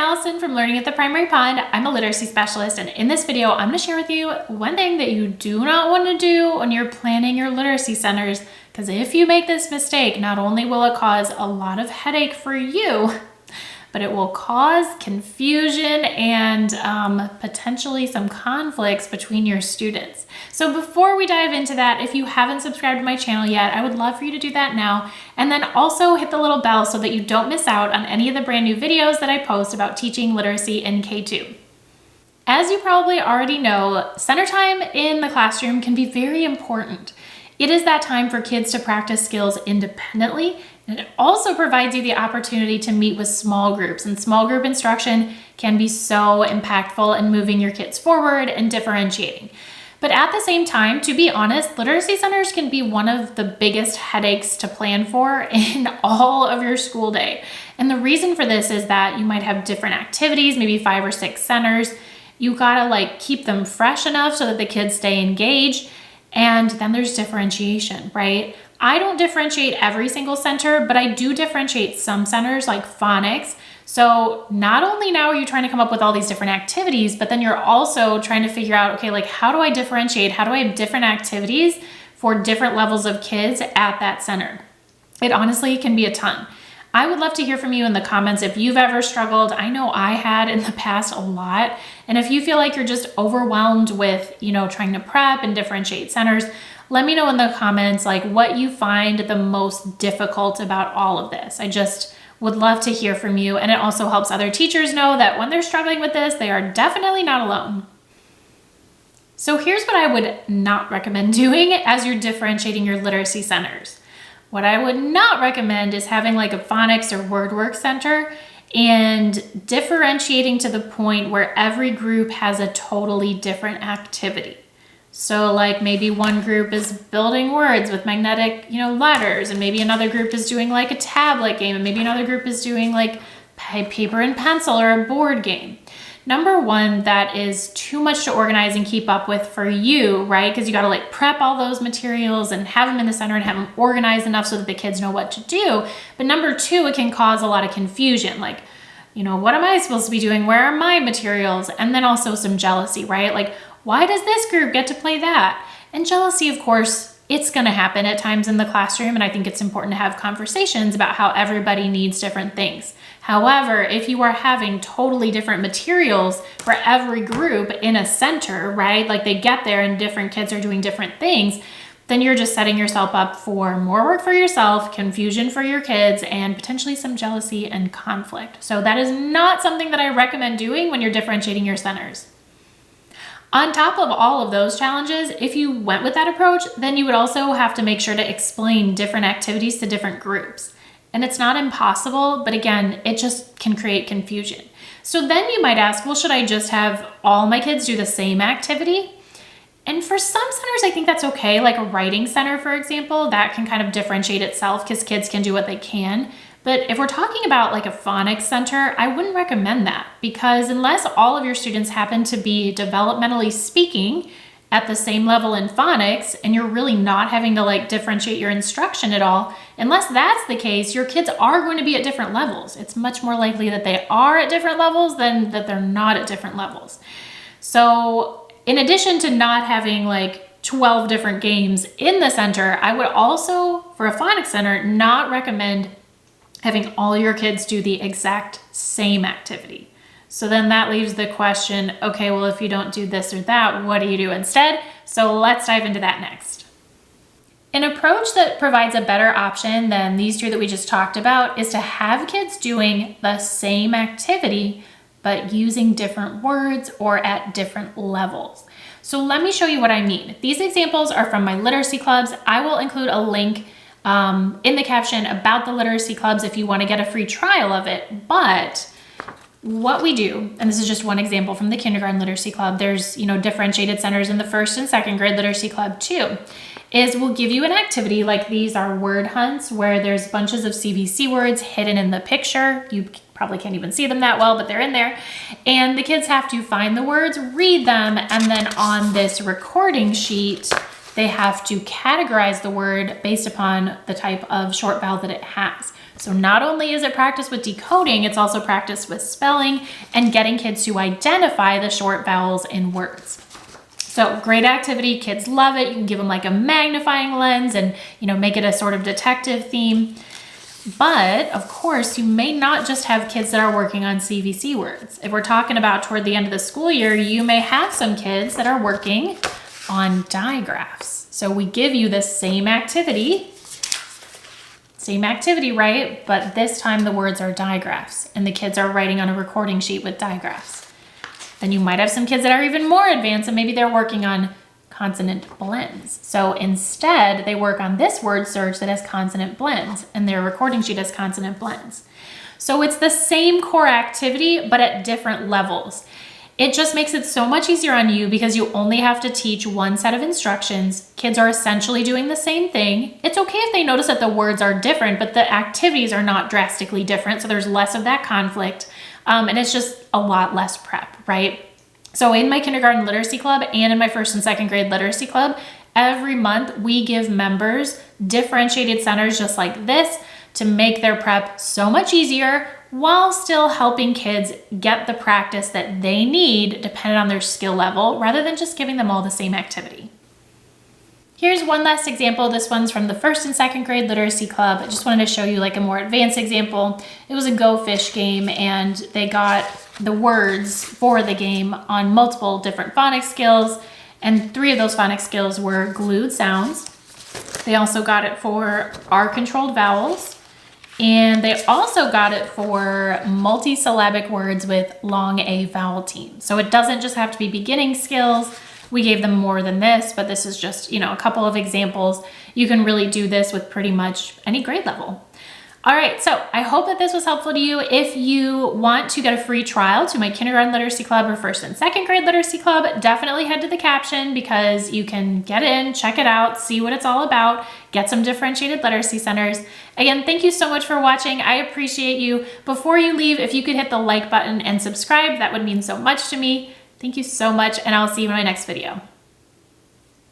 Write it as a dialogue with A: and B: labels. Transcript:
A: Allison from Learning at the Primary Pond. I'm a literacy specialist, and in this video, I'm going to share with you one thing that you do not want to do when you're planning your literacy centers, because if you make this mistake, not only will it cause a lot of headache for you, but it will cause confusion and potentially some conflicts between your students. So before we dive into that, if you haven't subscribed to my channel yet, I would love for you to do that now. And then also hit the little bell so that you don't miss out on any of the brand new videos that I post about teaching literacy in K2. As you probably already know, center time in the classroom can be very important. It is that time for kids to practice skills independently, and it also provides you the opportunity to meet with small groups, and small group instruction can be so impactful in moving your kids forward and differentiating. But at the same time, to be honest, literacy centers can be one of the biggest headaches to plan for in all of your school day. And the reason for this is that you might have different activities, maybe 5 or 6 centers. You gotta keep them fresh enough so that the kids stay engaged. And then there's differentiation, right? I don't differentiate every single center, but I do differentiate some centers like phonics. So not only now are you trying to come up with all these different activities, but then you're also trying to figure out, okay, how do I differentiate? How do I have different activities for different levels of kids at that center? It honestly can be a ton. I would love to hear from you in the comments if you've ever struggled. I know I had in the past a lot. And if you feel like you're just overwhelmed with, trying to prep and differentiate centers, let me know in the comments what you find the most difficult about all of this. I just would love to hear from you. And it also helps other teachers know that when they're struggling with this, they are definitely not alone. So here's what I would not recommend doing as you're differentiating your literacy centers. What I would not recommend is having a phonics or word work center and differentiating to the point where every group has a totally different activity. So maybe one group is building words with magnetic, letters, and maybe another group is doing a tablet game, and maybe another group is doing paper and pencil or a board game. Number one, that is too much to organize and keep up with for you, right? Because you got to prep all those materials and have them in the center and have them organized enough so that the kids know what to do. But number two, it can cause a lot of confusion. What am I supposed to be doing? Where are my materials? And then also some jealousy, right? Why does this group get to play that? And jealousy, of course, it's going to happen at times in the classroom. And I think it's important to have conversations about how everybody needs different things. However, if you are having totally different materials for every group in a center, right? They get there and different kids are doing different things, then you're just setting yourself up for more work for yourself, confusion for your kids, and potentially some jealousy and conflict. So that is not something that I recommend doing when you're differentiating your centers. On top of all of those challenges, if you went with that approach, then you would also have to make sure to explain different activities to different groups. And it's not impossible, but again, it just can create confusion. So then you might ask, well, should I just have all my kids do the same activity? And for some centers, I think that's okay. Like a writing center, for example, that can kind of differentiate itself because kids can do what they can. But if we're talking about a phonics center, I wouldn't recommend that, because unless all of your students happen to be developmentally speaking at the same level in phonics, and you're really not having to differentiate your instruction at all, unless that's the case, your kids are going to be at different levels. It's much more likely that they are at different levels than that they're not at different levels. So in addition to not having 12 different games in the center, I would also, for a phonics center, not recommend having all your kids do the exact same activity. So then that leaves the question, okay, well, if you don't do this or that, what do you do instead? So let's dive into that next. An approach that provides a better option than these two that we just talked about is to have kids doing the same activity, but using different words or at different levels. So let me show you what I mean. These examples are from my literacy clubs. I will include a link in the caption about the literacy clubs if you want to get a free trial of it. But what we do, and this is just one example from the kindergarten literacy club, there's differentiated centers in the first and second grade literacy club too, is we'll give you an activity these are word hunts where there's bunches of CVC words hidden in the picture. You probably can't even see them that well, but they're in there. And the kids have to find the words, read them, and then on this recording sheet, they have to categorize the word based upon the type of short vowel that it has. So not only is it practice with decoding, it's also practice with spelling and getting kids to identify the short vowels in words. So great activity, kids love it. You can give them like a magnifying lens and, make it a sort of detective theme. But of course, you may not just have kids that are working on CVC words. If we're talking about toward the end of the school year, you may have some kids that are working on digraphs. So we give you the same activity, right? But this time the words are digraphs and the kids are writing on a recording sheet with digraphs. Then you might have some kids that are even more advanced and maybe they're working on consonant blends. So instead, they work on this word search that has consonant blends and their recording sheet has consonant blends. So it's the same core activity, but at different levels. It just makes it so much easier on you because you only have to teach one set of instructions. Kids are essentially doing the same thing. It's okay if they notice that the words are different, but the activities are not drastically different. So there's less of that conflict. And it's just a lot less prep, right? So in my kindergarten literacy club and in my 1st and 2nd grade literacy club, every month we give members differentiated centers just like this to make their prep so much easier while still helping kids get the practice that they need depending on their skill level rather than just giving them all the same activity. Here's one last example. This one's from the 1st and 2nd grade literacy club. I just wanted to show you like a more advanced example. It was a Go Fish game and they got the words for the game on multiple different phonics skills, and 3 of those phonics skills were glued sounds. They also got it for R-controlled vowels, and they also got it for multisyllabic words with long A vowel team. So it doesn't just have to be beginning skills. We gave them more than this, but this is just, a couple of examples. You can really do this with pretty much any grade level. All right, so I hope that this was helpful to you. If you want to get a free trial to my kindergarten literacy club or 1st and 2nd grade literacy club, definitely head to the caption because you can get in, check it out, see what it's all about, get some differentiated literacy centers. Again, thank you so much for watching. I appreciate you. Before you leave, if you could hit the like button and subscribe, that would mean so much to me. Thank you so much, and I'll see you in my next video.